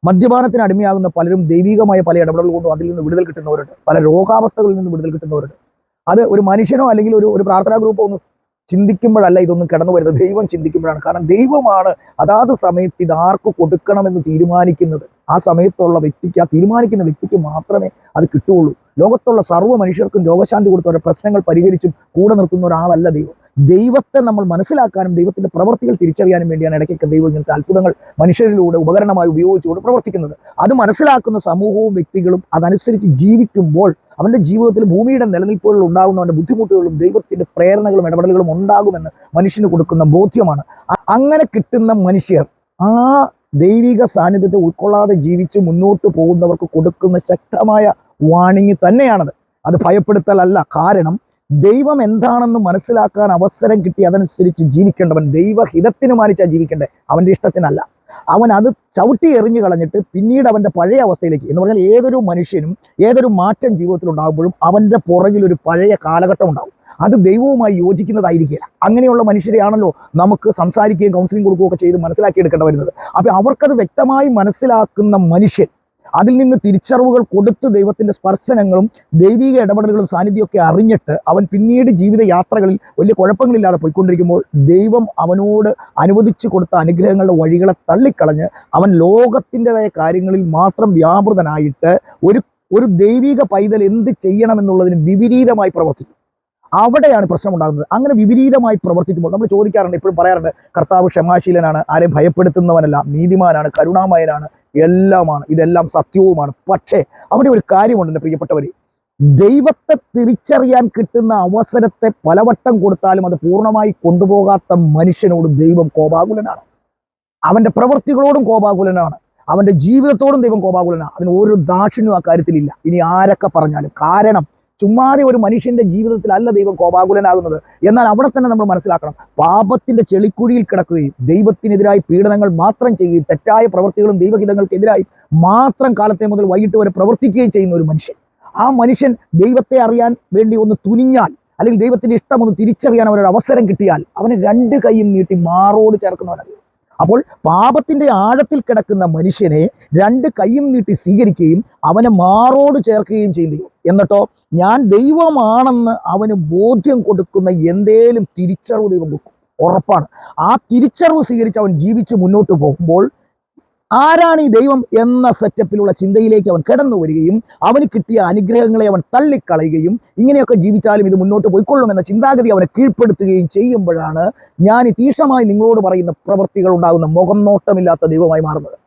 മദ്യപാനത്തിന് അടിമയാകുന്ന പലരും ദൈവികമായ പല ഇടപെടലുകൾ കൊണ്ടും അതിൽ നിന്ന് വിടുതൽ കിട്ടുന്നവരുണ്ട്. പല രോഗാവസ്ഥകളിൽ നിന്ന് വിടുതൽ കിട്ടുന്നവരുണ്ട്. അത് ഒരു മനുഷ്യനോ അല്ലെങ്കിൽ ഒരു പ്രാർത്ഥനാ ഗ്രൂപ്പോ ഒന്ന് ചിന്തിക്കുമ്പോഴല്ല ഇതൊന്നും കടന്നു വരുന്നത്, ദൈവം ചിന്തിക്കുമ്പോഴാണ്. കാരണം ദൈവമാണ് അതാത് സമയത്ത് ഇത് ആർക്ക് കൊടുക്കണമെന്ന് തീരുമാനിക്കുന്നത്. ആ സമയത്തുള്ള വ്യക്തിക്ക്, ആ തീരുമാനിക്കുന്ന വ്യക്തിക്ക് മാത്രമേ അത് കിട്ടുകയുള്ളൂ. ലോകത്തുള്ള സർവ്വ മനുഷ്യർക്കും രോഗശാന്തി കൊടുത്തവരുടെ പ്രശ്നങ്ങൾ പരിഹരിച്ചും കൂടെ നിർത്തുന്ന ഒരാളല്ല ദൈവം. ദൈവത്തെ നമ്മൾ മനസ്സിലാക്കാനും ദൈവത്തിന്റെ പ്രവൃത്തികൾ തിരിച്ചറിയാനും വേണ്ടിയാണ് ഇടയ്ക്കൊക്കെ ദൈവം ഇങ്ങനത്തെ അത്ഭുതങ്ങൾ മനുഷ്യരിലൂടെ ഉപകരണമായി ഉപയോഗിച്ചുകൊണ്ട് പ്രവർത്തിക്കുന്നത്. അത് മനസ്സിലാക്കുന്ന സമൂഹവും വ്യക്തികളും അതനുസരിച്ച് ജീവിക്കുമ്പോൾ അവന്റെ ജീവിതത്തിൽ ഭൂമിയുടെ നിലനിൽപ്പുകളിൽ ഉണ്ടാകുന്ന അവന്റെ ബുദ്ധിമുട്ടുകളും ദൈവത്തിന്റെ പ്രേരണകളും ഇടപെടലുകളും ഉണ്ടാകുമെന്ന് മനുഷ്യന് കൊടുക്കുന്ന ബോധ്യമാണ്. അങ്ങനെ കിട്ടുന്ന മനുഷ്യർ ആ ദൈവിക സാന്നിധ്യത്തെ ഉൾക്കൊള്ളാതെ ജീവിച്ച് മുന്നോട്ട് പോകുന്നവർക്ക് കൊടുക്കുന്ന ശക്തമായ വാണിംഗ് തന്നെയാണത്. അത് ഭയപ്പെടുത്തലല്ല. കാരണം ദൈവം എന്താണെന്ന് മനസ്സിലാക്കാൻ അവസരം കിട്ടി അതനുസരിച്ച് ജീവിക്കേണ്ടവൻ ദൈവഹിതത്തിന് മാനിച്ചാൽ ജീവിക്കേണ്ടേ, അവന്റെ ഇഷ്ടത്തിനല്ല. അവൻ അത് ചവിട്ടി എറിഞ്ഞു കളഞ്ഞിട്ട് പിന്നീട് അവന്റെ പഴയ അവസ്ഥയിലേക്ക്, എന്ന് പറഞ്ഞാൽ ഏതൊരു മനുഷ്യനും ഏതൊരു മാറ്റം ജീവിതത്തിൽ ഉണ്ടാകുമ്പോഴും അവന്റെ പുറകിൽ ഒരു പഴയ കാലഘട്ടം ഉണ്ടാകും. അത് ദൈവവുമായി യോജിക്കുന്നതായിരിക്കില്ല. അങ്ങനെയുള്ള മനുഷ്യരെയാണല്ലോ നമുക്ക് സംസാരിക്കുകയും കൗൺസിലിംഗ് കൊടുക്കുകയൊക്കെ ചെയ്ത് മനസ്സിലാക്കിയെടുക്കേണ്ടി വരുന്നത്. അപ്പം അവർക്കത് വ്യക്തമായി മനസ്സിലാക്കുന്ന മനുഷ്യൻ അതിൽ നിന്ന് തിരിച്ചറിവുകൾ കൊടുത്ത് ദൈവത്തിന്റെ സ്പർശനങ്ങളും ദൈവിക ഇടപെടലുകളും സാന്നിധ്യമൊക്കെ അറിഞ്ഞിട്ട് അവൻ പിന്നീട് ജീവിത യാത്രകളിൽ വലിയ കുഴപ്പങ്ങളില്ലാതെ പോയിക്കൊണ്ടിരിക്കുമ്പോൾ ദൈവം അവനോട് അനുവദിച്ചു കൊടുത്ത അനുഗ്രഹങ്ങളുടെ വഴികളെ തള്ളിക്കളഞ്ഞ് അവൻ ലോകത്തിൻ്റെതായ കാര്യങ്ങളിൽ മാത്രം വ്യാപൃതനായിട്ട് ഒരു ദൈവിക പൈതൽ എന്ത് ചെയ്യണമെന്നുള്ളതിന് വിപരീതമായി പ്രവർത്തിക്കും. അവിടെയാണ് പ്രശ്നം ഉണ്ടാകുന്നത്. അങ്ങനെ വിപരീതമായി പ്രവർത്തിക്കുമ്പോൾ നമ്മൾ ചോദിക്കാറുണ്ട്, എപ്പോഴും പറയാറുണ്ട്, കർത്താവ് ക്ഷമാശീലനാണ്, ആരെയും ഭയപ്പെടുത്തുന്നവനല്ല, നീതിമാനാണ്, കരുണാമയനാണ്, എല്ലാമാണ്, ഇതെല്ലാം സത്യവുമാണ്. പക്ഷേ അവിടെ ഒരു കാര്യമുണ്ട് എൻ്റെ പ്രിയപ്പെട്ടവരെ, ദൈവത്തെ തിരിച്ചറിയാൻ കിട്ടുന്ന അവസരത്തെ പലവട്ടം കൊടുത്താലും അത് പൂർണ്ണമായി കൊണ്ടുപോകാത്ത മനുഷ്യനോട് ദൈവം കോപാകുലനാണ്. അവന്റെ പ്രവൃത്തികളോടും കോപാകുലനാണ്. അവന്റെ ജീവിതത്തോടും ദൈവം കോപാകുലനാണ്. അതിന് ഒരു ദാക്ഷിണ്യം ആ കാര്യത്തിലില്ല, ഇനി ആരൊക്കെ പറഞ്ഞാലും. കാരണം ചുമ്മാതെ ഒരു മനുഷ്യന്റെ ജീവിതത്തിലല്ല ദൈവം കോപാകുലനാകുന്നത്. എന്നാൽ അവിടെ തന്നെ നമ്മൾ മനസ്സിലാക്കണം, പാപത്തിന്റെ ചെളിക്കുഴിയിൽ കിടക്കുകയും ദൈവത്തിനെതിരായി പീഡനങ്ങൾ മാത്രം ചെയ്യുകയും തെറ്റായ പ്രവൃത്തികളും ദൈവഹിതങ്ങൾക്കെതിരായി മാത്രം കാലത്തെ മുതൽ വൈകിട്ട് വരെ പ്രവർത്തിക്കുകയും ചെയ്യുന്ന ഒരു മനുഷ്യൻ, ആ മനുഷ്യൻ ദൈവത്തെ അറിയാൻ വേണ്ടി ഒന്ന് തുനിഞ്ഞാൽ, അല്ലെങ്കിൽ ദൈവത്തിന്റെ ഇഷ്ടം ഒന്ന് തിരിച്ചറിയാൻ അവനൊരു അവസരം കിട്ടിയാൽ അവന് രണ്ട് കൈയും നീട്ടി മാറോട് ചേർക്കുന്നവനറിയും. അപ്പോൾ പാപത്തിന്റെ ആഴത്തിൽ കിടക്കുന്ന മനുഷ്യനെ രണ്ട് കൈയും നീട്ടി സ്വീകരിക്കുകയും അവനെ മാറോട് ചേർക്കുകയും ചെയ്യും. എന്നിട്ടോ ഞാൻ ദൈവമാണെന്ന് അവന് ബോധ്യം കൊടുക്കുന്ന എന്തേലും തിരിച്ചറിവ് ദൈവം കൊടുക്കും, ഉറപ്പാണ്. ആ തിരിച്ചറിവ് സ്വീകരിച്ച് അവൻ ജീവിച്ച് മുന്നോട്ട് പോകുമ്പോൾ ആരാണ് ഈ ദൈവം എന്ന സെറ്റപ്പിലുള്ള ചിന്തയിലേക്ക് അവൻ കടന്നു വരികയും അവന് കിട്ടിയ അനുഗ്രഹങ്ങളെ അവൻ തള്ളിക്കളയുകയും ഇങ്ങനെയൊക്കെ ജീവിച്ചാലും ഇത് മുന്നോട്ട് പോയിക്കൊള്ളും എന്ന ചിന്താഗതി അവനെ കീഴ്പ്പെടുത്തുകയും ചെയ്യുമ്പോഴാണ് ഞാൻ ഈ തീക്ഷ്ണമായി നിങ്ങളോട് പറയുന്ന പ്രവൃത്തികൾ ഉണ്ടാകുന്ന മുഖം നോട്ടമില്ലാത്ത ദൈവമായി മാറുന്നത്.